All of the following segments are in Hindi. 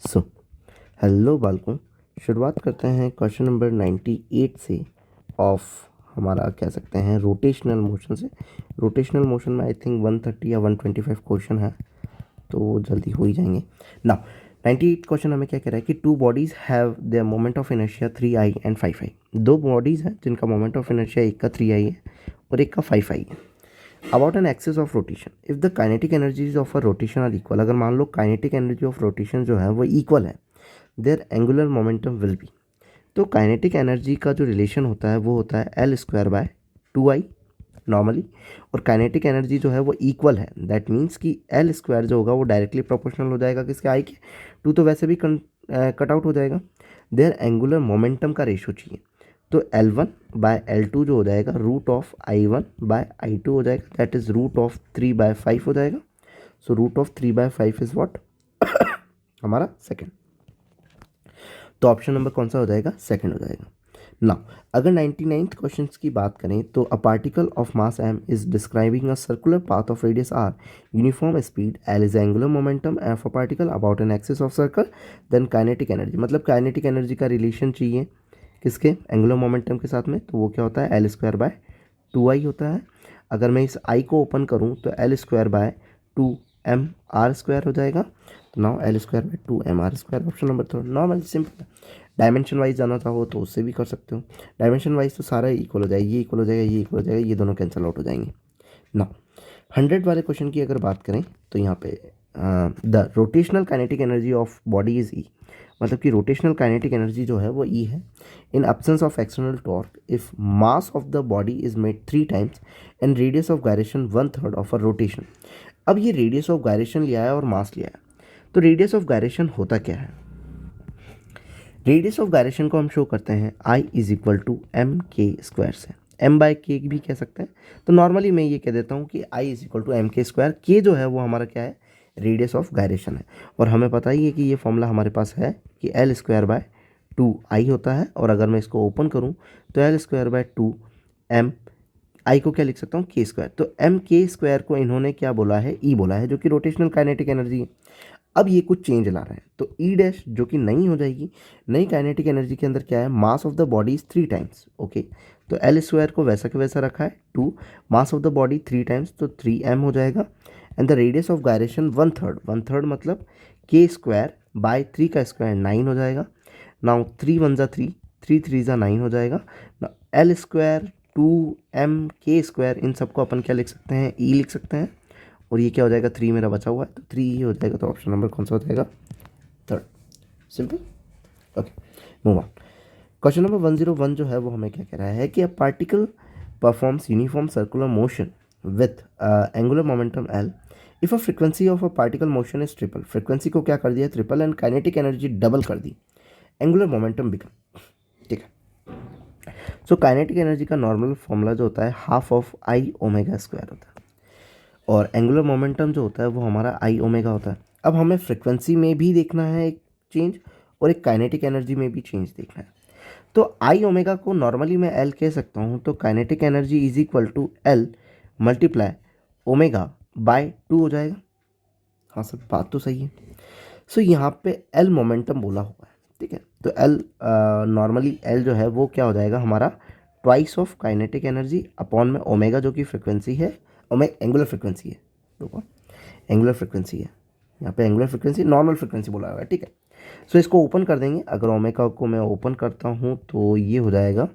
सो हेलो बालकों, शुरुआत करते हैं क्वेश्चन नंबर 98 से ऑफ हमारा कह सकते हैं रोटेशनल मोशन से। रोटेशनल मोशन में आई थिंक 130 या 125 क्वेश्चन है, तो जल्दी हो ही जाएंगे। नाउ 98 क्वेश्चन हमें क्या कह रहा है कि two bodies have their moment of inertia 3i and 5i। दो बॉडीज़ हैं जिनका मोमेंट ऑफ इनर्शिया एक का 3i है और एक का 5i है। About an axis of rotation, if the kinetic energies of a rotation are equal, अगर मान लो काइनेटिक एनर्जी ऑफ रोटेशन जो है वो इक्वल है, their angular momentum will be. तो काइनेटिक एनर्जी का जो रिलेशन होता है वो होता है L square by 2i normally, और काइनेटिक एनर्जी जो है वो इक्वल है। दैट मीन्स कि एल स्क्वायर जो होगा वो डायरेक्टली प्रोपोर्शनल हो जाएगा किसके, आई के। टू तो वैसे भी कट आउट हो जाएगा। देयर एंगुलर मोमेंटम का रेशो चाहिए, तो L1 बाय L2 जो हो जाएगा root of I1 bye I2 हो जाएगा, दैट इज रूट ऑफ 3/5 हो जाएगा। So root of 3/5 is what हमारा सेकेंड। तो ऑप्शन नंबर कौन सा हो जाएगा, सेकंड हो जाएगा। नाउ अगर 99th क्वेश्चन की बात करें तो a particle of mass m is describing a circular path of radius r, uniform speed l is angular momentum of a particle about an axis of circle, then kinetic energy, मतलब काइनेटिक एनर्जी का रिलेशन चाहिए किसके, एंगुलर मोमेंटम के साथ में। तो वो क्या होता है, एल स्क्वायर बाय 2i होता है। अगर मैं इस i को ओपन करूँ तो एल स्क्वायर बाय 2mr² हो जाएगा। तो now L square bye 2mr², option number third. Normal simple. Dimension wise जाना चाहो तो उससे भी कर सकते हो। डायमेंशन वाइज तो सारा इक्वल हो जाएगा, ये इक्वल हो जाएगा, ये इक्वल हो जाएगा, ये दोनों कैंसिल आउट हो जाएंगे। नाउ 100 वाले क्वेश्चन की अगर बात करें तो यहाँ पे the rotational kinetic energy of body is E, मतलब कि रोटेशनल काइनेटिक एनर्जी जो है वो ई है in absence of external torque if mass of the body is made 3 times and radius of gyration 1/3 of a rotation. अब ये रेडियस ऑफ गायरेशन लिया है और मास लिया है, तो रेडियस ऑफ गायरेशन होता क्या है, रेडियस ऑफ गायरेशन को हम शो करते हैं I is equal to M के स्क्वायर से, एम बाय के भी कह सकते हैं। तो नॉर्मली मैं ये कह देता हूँ कि I is equal to M के स्क्वायर, के जो है वो हमारा क्या है, रेडियस ऑफ गायरेशन है। और हमें पता ही है कि ये फॉर्मूला हमारे पास है कि एल स्क्वायर बाय 2i होता है, और अगर मैं इसको ओपन करूँ तो एल स्क्वायर बाय 2m, आई को क्या लिख सकता हूँ, के स्क्वायर। तो एम के स्क्वायर को इन्होंने क्या बोला है, ई बोला है, जो कि रोटेशनल काइनेटिक एनर्जी है। अब ये कुछ चेंज ला रहा है, तो ई डैश जो कि नई हो जाएगी। नई काइनेटिक एनर्जी के अंदर क्या है, mass of the body is 3 times, okay. तो एल स्क्वायर को वैसा के वैसा रखा है 2, mass of the body 3 times, तो 3m हो जाएगा। And the radius of gyration 1/3, 1/3 मतलब के स्क्वायर बाय 3 का स्क्वायर 9 हो जाएगा। नाउ 3 1 जा 3, 3 3 जा 9 हो जाएगा। एल स्क्वायर 2m के स्क्वायर, इन सबको अपन क्या लिख सकते हैं, ई लिख सकते हैं। और ये क्या हो जाएगा, 3 मेरा बचा हुआ है, तो 3 ही हो जाएगा। तो ऑप्शन नंबर कौन सा हो जाएगा, third. Simple, okay, move on. Question number 101 जो है वो हमें क्या कह रहा है कि a particle performs uniform circular motion with angular momentum L if a frequency of a particle motion is triple, frequency को क्या कर दिया, triple, and kinetic energy double कर दी, एंगुलर मोमेंटम बिकम, ठीक है। सो काइनेटिक एनर्जी का नॉर्मल फॉर्मूला जो होता है half of I omega square होता है, और एंगुलर मोमेंटम जो होता है वो हमारा आई ओमेगा होता है। अब हमें फ्रिक्वेंसी में भी देखना है एक चेंज, और एक काइनेटिक एनर्जी में भी चेंज देखना है। तो आई ओमेगा को नॉर्मली मैं एल कह सकता हूँ, तो kinetic energy is equal to L multiply omega by 2 हो जाएगा। हाँ सर, बात तो सही है। सो यहाँ पे एल मोमेंटम बोला हुआ है, ठीक है। तो एल नॉर्मली एल जो है वो क्या हो जाएगा हमारा, twice of kinetic energy upon में ओमेगा जो कि फ्रिक्वेंसी है, एंगुलर फ्रिक्वेंसी है, देखो एंगुलर फ्रिक्वेंसी है, यहाँ पे एंगुलर फ्रिक्वेंसी नॉर्मल फ्रिक्वेंसी बोला हुआ है, ठीक है। सो इसको ओपन कर देंगे, अगर ओमेगा को मैं ओपन करता हूँ तो ये हो जाएगा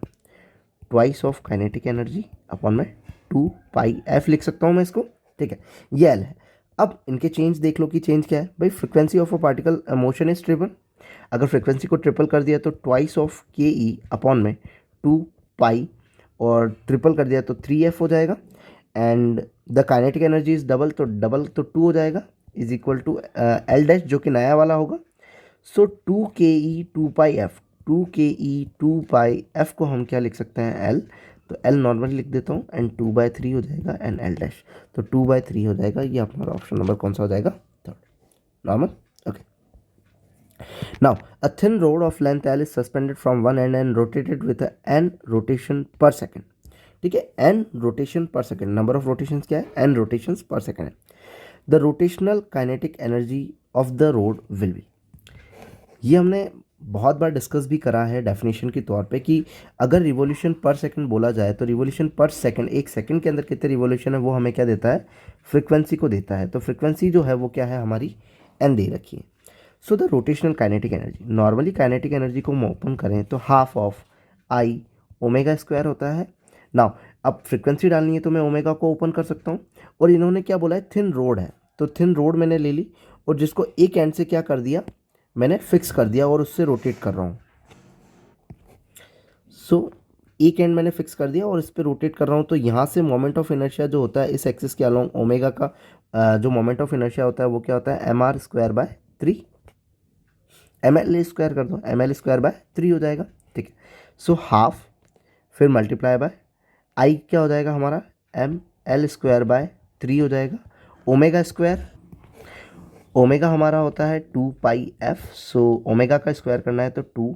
twice of kinetic energy upon में 2πf लिख सकता हूँ मैं इसको, ठीक है। ये एल है। अब इनके चेंज देख लो कि चेंज क्या है भाई, frequency of a particle motion is triple, अगर फ्रिक्वेंसी को ट्रिपल कर दिया तो ट्वाइस ऑफ के ई अपॉन में 2π, और ट्रिपल कर दिया तो 3f हो जाएगा। And the kinetic energy is double, तो डबल तो 2 हो जाएगा, is equal to L dash जो कि नया वाला होगा। सो 2ke 2πf, 2ke 2πf को हम क्या लिख सकते हैं, एल। तो एल नॉर्मली लिख देता हूँ, एंड 2/3 हो जाएगा, एंड एल डैश, तो 2/3 हो जाएगा। ये अपना ऑप्शन नंबर कौन सा हो जाएगा, third, normal, okay. Now a thin rod of length L is suspended from one end and rotated with n rotation per second, ठीक है। N rotation per second, number of rotations क्या है, एन रोटेशंस पर सेकेंड है। The rotational kinetic energy of the rod will be, ये हमने बहुत बार डिस्कस भी करा है डेफिनेशन के तौर पे कि अगर रिवॉल्यूशन पर सेकंड बोला जाए तो रिवॉल्यूशन पर सेकंड, एक सेकंड के अंदर कितने रिवॉल्यूशन है वो हमें क्या देता है, फ्रीक्वेंसी को देता है। तो फ्रीक्वेंसी जो है वो क्या है हमारी, एन दे रखी है। So the rotational kinetic energy, normally kinetic energy को हम ओपन करें तो half of I omega square होता है। नाउ अब फ्रीक्वेंसी डालनी है तो मैं ओमेगा को ओपन कर सकता हूँ, और इन्होंने क्या बोला है, थिन रोड है, तो थिन रोड मैंने ले ली और जिसको एक एंड से क्या कर दिया, मैंने फिक्स कर दिया और उससे रोटेट कर रहा हूँ। सो एक एंड मैंने फिक्स कर दिया और इस पर रोटेट कर रहा हूँ, तो यहाँ से मोमेंट ऑफ इनर्शिया जो होता है इस एक्सिस के अलोंग ओमेगा का जो मोमेंट ऑफ इनर्शिया होता है वो क्या होता है, M R square by 3, M L square कर दो, एम एल स्क्वायर बाय 3 हो जाएगा, ठीक है। सो हाफ फिर मल्टीप्लाई बाय आई क्या हो जाएगा हमारा, एम एल स्क्वायर बाय 3 हो जाएगा, ओमेगा स्क्वायर, ओमेगा हमारा होता है 2 पाई एफ, सो ओमेगा का स्क्वायर करना है तो 2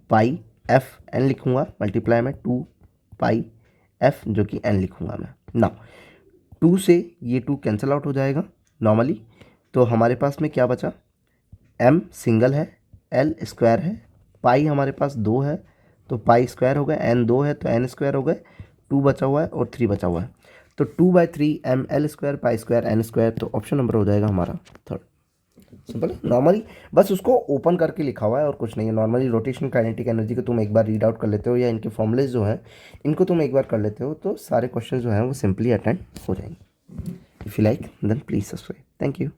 पाई एफ एन लिखूँगा, मल्टीप्लाई में 2 पाई एफ जो कि एन लिखूँगा मैं। ना 2 से ये 2 कैंसिल आउट हो जाएगा नॉर्मली, तो हमारे पास में क्या बचा, एम सिंगल है, एल स्क्वायर है, पाई हमारे पास 2 है तो पाई स्क्वायर हो गया, एन 2 है तो एन स्क्वायर हो गए, 2 बचा हुआ है और 3 बचा हुआ है, तो 2/3 M L square pi square n square, तो ऑप्शन नंबर हो जाएगा हमारा थर्ड। सिंपल है, नॉर्मली बस उसको ओपन करके लिखा हुआ है और कुछ नहीं है। नॉर्मली रोटेशनल काइनेटिक एनर्जी को तुम एक बार रीड आउट कर लेते हो या इनके फॉर्मुलेज जो हैं इनको तुम एक बार कर लेते हो तो सारे क्वेश्चन जो हैं वो सिंपली अटेंड हो जाएंगे। If you like then please subscribe. Thank you.